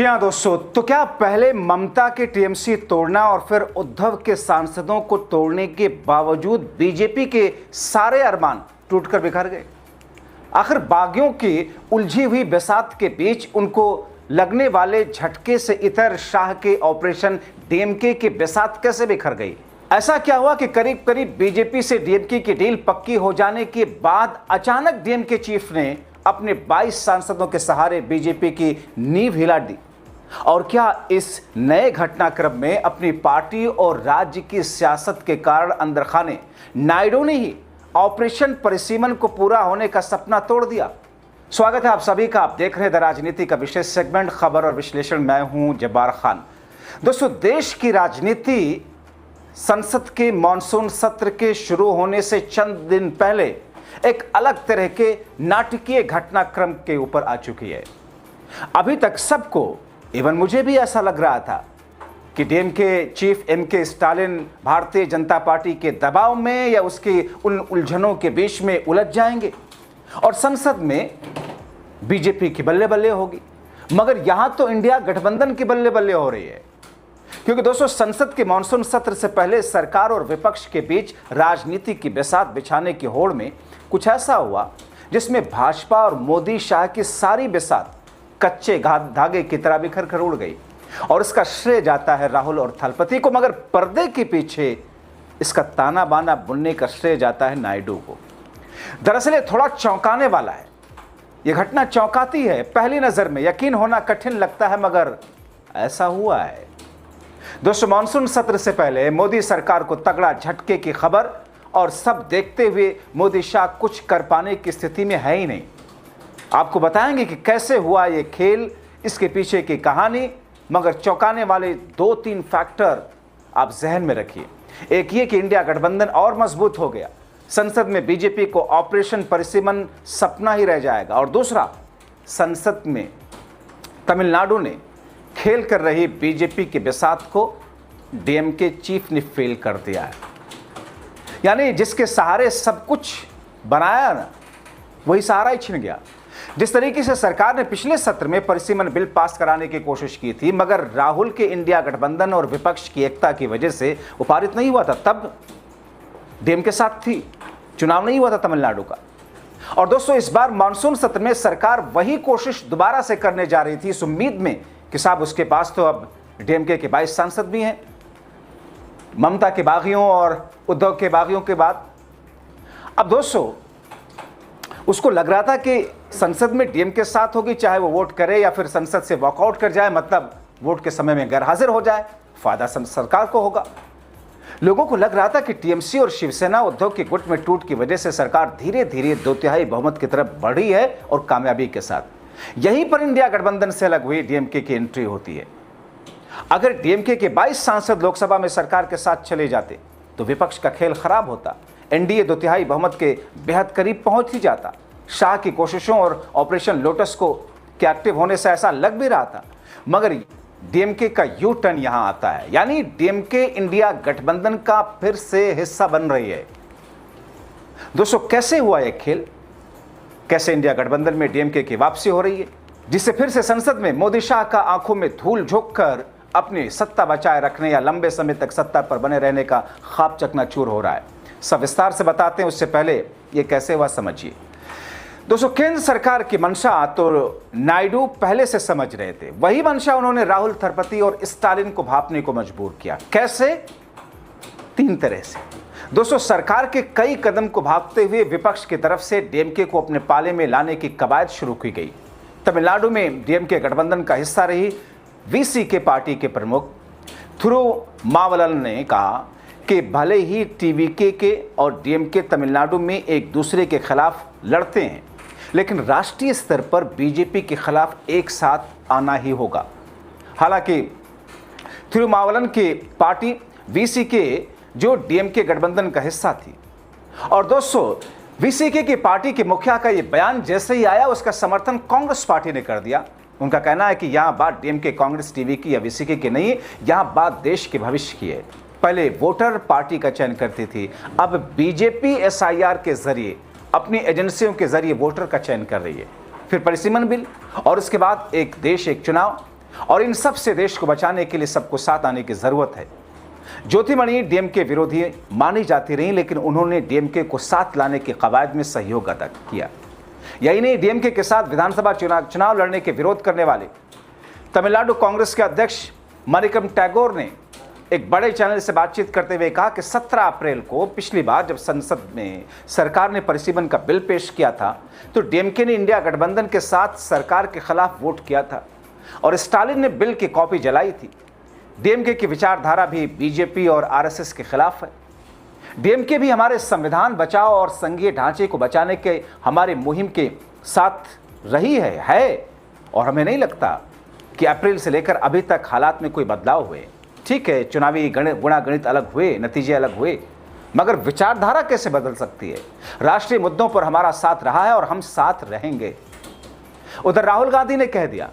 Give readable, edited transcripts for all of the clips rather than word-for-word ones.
जी हाँ दोस्तों, तो क्या पहले ममता के टीएमसी तोड़ना और फिर उद्धव के सांसदों को तोड़ने के बावजूद बीजेपी के सारे अरमान टूटकर बिखर गए? आखिर बागियों की उलझी हुई बिसात के बीच उनको लगने वाले झटके से इतर शाह के ऑपरेशन डीएमके की बिसात कैसे बिखर गई? ऐसा क्या हुआ कि करीब करीब बीजेपी से डीएमके की डील पक्की हो जाने के बाद अचानक डीएमके चीफ ने अपने 22 सांसदों के सहारे बीजेपी की नींव हिला दी? और क्या इस नए घटनाक्रम में अपनी पार्टी और राज्य की सियासत के कारण अंदर खाने नायडू ने ही ऑपरेशन परिसीमन को पूरा होने का सपना तोड़ दिया? स्वागत है आप सभी का। आप देख रहे हैं द राजनीति का विशेष सेगमेंट खबर और विश्लेषण। मैं हूं जब्बार खान। दोस्तों, देश की राजनीति संसद के मॉनसून सत्र के शुरू होने से चंद दिन पहले एक अलग तरह के नाटकीय घटनाक्रम के ऊपर आ चुकी है। अभी तक सबको, इवन मुझे भी ऐसा लग रहा था कि DMK chief MK Stalin Bharatiya Janata party के दबाव में या उसकी उन उलझनों के बीच में उलझ जाएंगे और संसद में बीजेपी की बल्ले बल्ले होगी। मगर यहां तो इंडिया गठबंधन की बल्ले बल्ले हो रही है, क्योंकि दोस्तों संसद के मॉनसून सत्र से पहले सरकार और विपक्ष के बीच राजनीति की बिसात बिछाने की होड़ में कुछ ऐसा हुआ जिसमें भाजपा और मोदी शाह की सारी बिसात कच्चे धागे की तरह बिखर कर उड़ गई। और इसका श्रेय जाता है राहुल और थलपति को, मगर पर्दे के पीछे इसका ताना बाना बुनने का श्रेय जाता है नायडू को। दरअसल ये थोड़ा चौंकाने वाला है। यह घटना चौंकाती है, पहली नजर में यकीन होना कठिन लगता है, मगर ऐसा हुआ है। दोस्तों, मॉनसून सत्र से पहले मोदी सरकार को तगड़ा झटके की खबर, और सब देखते हुए मोदी शाह कुछ कर पाने की स्थिति में है ही नहीं। आपको बताएंगे कि कैसे हुआ ये खेल, इसके पीछे की कहानी, मगर चौंकाने वाले 2-3 फैक्टर आप जहन में रखिए। एक ये कि इंडिया गठबंधन और मजबूत हो गया, संसद में बीजेपी को ऑपरेशन परिसीमन सपना ही रह जाएगा। और दूसरा, संसद में तमिलनाडु ने खेल कर रही बीजेपी के बिसात को डीएमके चीफ ने फेल कर दिया है। यानी जिसके सहारे सब कुछ बनाया ना, वही सहारा ही छिन गया। जिस तरीके से सरकार ने पिछले सत्र में परिसीमन बिल पास कराने की कोशिश की थी, मगर राहुल के इंडिया गठबंधन और विपक्ष की एकता की वजह से वो पारित नहीं हुआ था। तब डीएम के साथ थी, चुनाव नहीं हुआ था तमिलनाडु का। और दोस्तों, इस बार मानसून सत्र में सरकार वही कोशिश दोबारा से करने जा रही थी, इस उम्मीद में कि साहब उसके पास तो अब डीएमके के 22 सांसद भी हैं। ममता के बागियों और उद्धव के बागियों के बाद अब दोस्तों उसको लग रहा था कि संसद में डीएम के साथ होगी, चाहे वो वोट करे या फिर संसद से वॉकआउट कर जाए, मतलब वोट के समय में गैर हाजिर हो जाए, फायदा सरकार को होगा। लोगों को लग रहा था कि टीएमसी और शिवसेना उद्धव के गुट में टूट की वजह से सरकार धीरे धीरे 2/3 बहुमत की तरफ बढ़ी है और कामयाबी के साथ यहीं पर इंडिया गठबंधन से अलग हुई डीएमके की एंट्री होती है। अगर डीएमके के 22 सांसद लोकसभा में सरकार के साथ चले जाते तो विपक्ष का खेल खराब होता, एनडीए 2/3 बहुमत के बेहद करीब पहुंच ही जाता। शाह की कोशिशों और ऑपरेशन लोटस को के एक्टिव होने से ऐसा लग भी रहा था, मगर डीएमके का यू टर्न यहां आता है। यानी डीएमके इंडिया गठबंधन का फिर से हिस्सा बन रही है। दोस्तों, कैसे हुआ यह खेल? कैसे इंडिया गठबंधन में डीएमके की वापसी हो रही है, जिससे फिर से संसद में मोदी शाह का आंखों में धूल झोंक कर अपनी सत्ता बचाए रखने या लंबे समय तक सत्ता पर बने रहने का ख्वाब चकनाचूर हो रहा है। सब विस्तार से बताते हैं, उससे पहले ये कैसे हुआ समझिए। दोस्तों, केंद्र सरकार की मंशा तो नायडू पहले से समझ रहे थे। वही मंशा उन्होंने राहुल, थलपति और स्टालिन को भांपने को मजबूर किया। कैसे? 3 तरह से। दोस्तों, सरकार के कई कदम को भांपते हुए विपक्ष की तरफ से डीएमके को अपने पाले में लाने की कवायद शुरू की गई। तमिलनाडु में डीएमके गठबंधन का हिस्सा रही वीसीके पार्टी के प्रमुख थिरुमावलन ने कहा कि भले ही टीवीके के और डीएमके तमिलनाडु में एक दूसरे के खिलाफ लड़ते हैं, लेकिन राष्ट्रीय स्तर पर बीजेपी के खिलाफ एक साथ आना ही होगा। हालांकि थिरुमावलन की पार्टी वीसीके जो डीएमके गठबंधन का हिस्सा थी, और दोस्तों वीसीके की पार्टी के मुखिया का यह बयान जैसे ही आया, उसका समर्थन कांग्रेस पार्टी ने कर दिया। उनका कहना है कि यहां बात डीएमके, कांग्रेस, टीवी की या वीसीके की नहीं, यहां बात देश के भविष्य की है। पहले वोटर पार्टी का चयन करती थी, अब बीजेपी एसआईआर के जरिए, अपनी एजेंसियों के जरिए वोटर का चयन कर रही है। फिर परिसीमन बिल और उसके बाद एक देश एक चुनाव। और इन सब से देश को बचाने के लिए सबको साथ आने की जरूरत है। ज्योतिमणि डीएमके विरोधी मानी जाती रही, लेकिन उन्होंने डीएमके को साथ लाने के कवायद में सहयोग अदा किया। यही नहीं, डीएमके के साथ विधानसभा चुनाव लड़ने के विरोध करने वाले तमिलनाडु कांग्रेस के अध्यक्ष मणिकम टैगोर ने एक बड़े चैनल से बातचीत करते हुए कहा कि 17 अप्रैल को पिछली बार जब संसद में सरकार ने परिसीमन का बिल पेश किया था तो डीएमके ने इंडिया गठबंधन के साथ सरकार के खिलाफ वोट किया था और स्टालिन ने बिल की कॉपी जलाई थी। डीएमके की विचारधारा भी बीजेपी और आरएसएस के खिलाफ है। डीएमके भी हमारे संविधान बचाओ और संघीय ढांचे को बचाने के हमारी मुहिम के साथ रही है और हमें नहीं लगता कि अप्रैल से लेकर अभी तक हालात में कोई बदलाव हुए। ठीक है, चुनावी गुणागणित अलग हुए, नतीजे अलग हुए, मगर विचारधारा कैसे बदल सकती है? राष्ट्रीय मुद्दों पर हमारा साथ रहा है और हम साथ रहेंगे। उधर राहुल गांधी ने कह दिया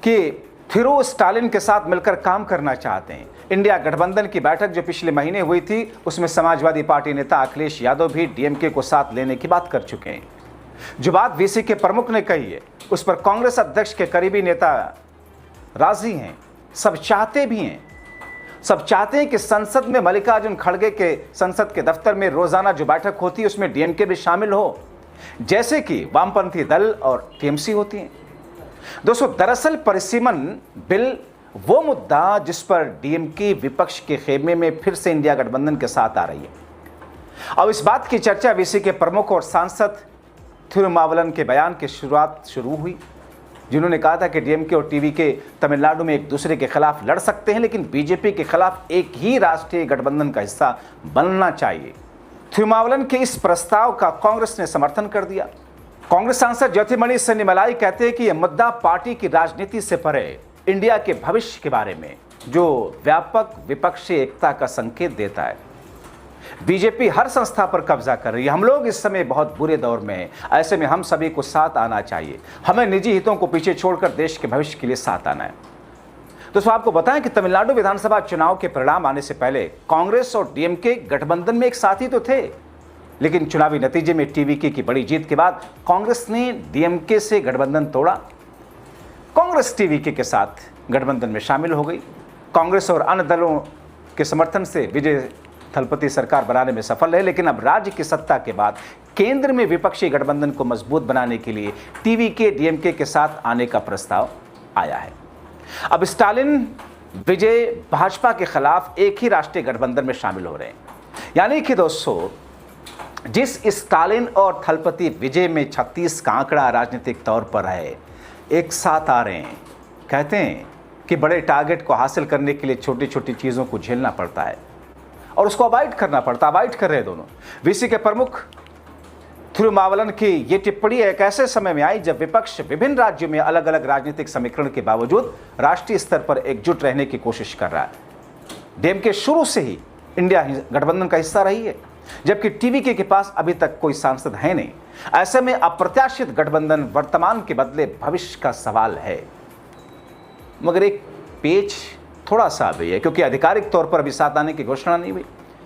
कि थिरू स्टालिन के साथ मिलकर काम करना चाहते हैं। इंडिया गठबंधन की बैठक जो पिछले महीने हुई थी उसमें समाजवादी पार्टी नेता अखिलेश यादव भी डीएमके को साथ लेने की बात कर चुके हैं। जो बात वीसी के प्रमुख ने कही है उस पर कांग्रेस अध्यक्ष के करीबी नेता राजी हैं, सब चाहते भी हैं। सब चाहते हैं कि संसद में मल्लिकार्जुन खड़गे के संसद के दफ्तर में रोजाना जो बैठक होती है उसमें डीएमके भी शामिल हो, जैसे कि वामपंथी दल और टीएमसी होती हैं। दोस्तों, दरअसल परिसीमन बिल वो मुद्दा जिस पर डीएमके विपक्ष के खेमे में फिर से इंडिया गठबंधन के साथ आ रही है। अब इस बात की चर्चा वीसी के प्रमुख और सांसद थिरुमावलन के बयान की शुरू हुई, जिन्होंने कहा था कि डीएमके और टीवीके तमिलनाडु में एक दूसरे के खिलाफ लड़ सकते हैं, लेकिन बीजेपी के खिलाफ एक ही राष्ट्रीय गठबंधन का हिस्सा बनना चाहिए। थिरुमावलन के इस प्रस्ताव का कांग्रेस ने समर्थन कर दिया। कांग्रेस सांसद ज्योतिमणि सेन्निमलाई कहते हैं कि यह मुद्दा पार्टी की राजनीति से परे इंडिया के भविष्य के बारे में जो व्यापक विपक्षी एकता का संकेत देता है। बीजेपी हर संस्था पर कब्जा कर रही है। हम लोग इस समय बहुत बुरे दौर में हैं, ऐसे में हम सभी को साथ आना चाहिए। हमें निजी हितों को पीछे छोड़कर देश के भविष्य के लिए साथ आना है। दोस्तों, आपको बताएं कि तमिलनाडु विधानसभा चुनाव के परिणाम आने से पहले कांग्रेस और डीएमके गठबंधन में एक साथ ही तो थे, लेकिन चुनावी नतीजे में टीवीके की बड़ी जीत के बाद कांग्रेस ने डीएमके से गठबंधन तोड़ा। कांग्रेस टीवीके के साथ गठबंधन में शामिल हो गई। कांग्रेस और अन्य दलों के समर्थन से विजय थलपति सरकार बनाने में सफल है, लेकिन अब राज्य की सत्ता के बाद केंद्र में विपक्षी गठबंधन को मजबूत बनाने के लिए टीवीके डीएमके के साथ आने का प्रस्ताव आया है। अब स्टालिन विजय भाजपा के खिलाफ एक ही राष्ट्रीय गठबंधन में शामिल हो रहे हैं। यानी कि दोस्तों, जिस स्टालिन और थलपति विजय में 36 का आंकड़ा राजनीतिक तौर पर है, एक साथ आ रहे हैं। कहते हैं कि बड़े टारगेट को हासिल करने के लिए छोटी छोटी चीज़ों को झेलना पड़ता है और उसको अवॉइड करना पड़ता है। अवॉइड कर रहे हैं दोनों। वीसी के प्रमुख थिरुमावलन की ये टिप्पणी एक ऐसे समय में आई जब विपक्ष विभिन्न राज्यों में अलग अलग राजनीतिक समीकरण के बावजूद राष्ट्रीय स्तर पर एकजुट रहने की कोशिश कर रहा है। डीएमके शुरू से ही इंडिया गठबंधन का हिस्सा रही है, जबकि टीवीके के पास अभी तक कोई सांसद है नहीं। ऐसे में अप्रत्याशित गठबंधन वर्तमान के बदले भविष्य का सवाल है, मगर एक पेच थोड़ा सा भी है, क्योंकि आधिकारिक तौर पर अभी साथ आने की घोषणा नहीं हुई।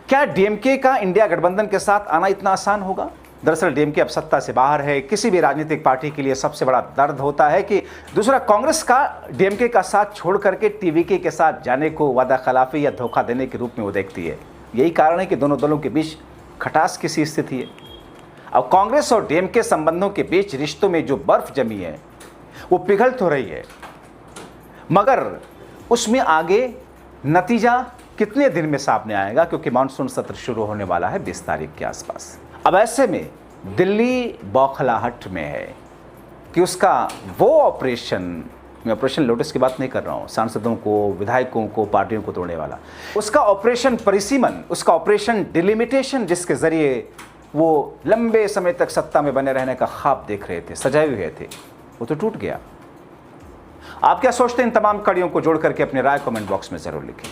क्या डीएमके का इंडिया गठबंधन के साथ आना इतना आसान होगा? दरअसल डीएमके अब सत्ता से बाहर है। किसी भी राजनीतिक पार्टी के लिए सबसे बड़ा दर्द होता है कि दूसरा कांग्रेस का डीएमके का साथ छोड़ करके टीवीके के साथ जाने को वादा खिलाफी या धोखा देने के रूप में वो देखती है। यही कारण है कि दोनों दलों के बीच खटास की सी स्थिति है। अब कांग्रेस और डीएमके संबंधों के बीच रिश्तों में जो बर्फ जमी है वो पिघल तो रही है, मगर उसमें आगे नतीजा कितने दिन में सामने आएगा, क्योंकि मानसून सत्र शुरू होने वाला है 20 तारीख के आसपास। अब ऐसे में दिल्ली बौखलाहट में है कि उसका वो ऑपरेशन, मैं ऑपरेशन लोटस की बात नहीं कर रहा हूँ, सांसदों को, विधायकों को, पार्टियों को तोड़ने वाला, उसका ऑपरेशन परिसीमन, उसका ऑपरेशन डिलिमिटेशन, जिसके जरिए वो लंबे समय तक सत्ता में बने रहने का ख्वाब देख रहे थे, सजाए हुए थे, वो तो टूट गया। आप क्या सोचते हैं? इन तमाम कड़ियों को जोड़ करके अपनी राय कमेंट बॉक्स में जरूर लिखें।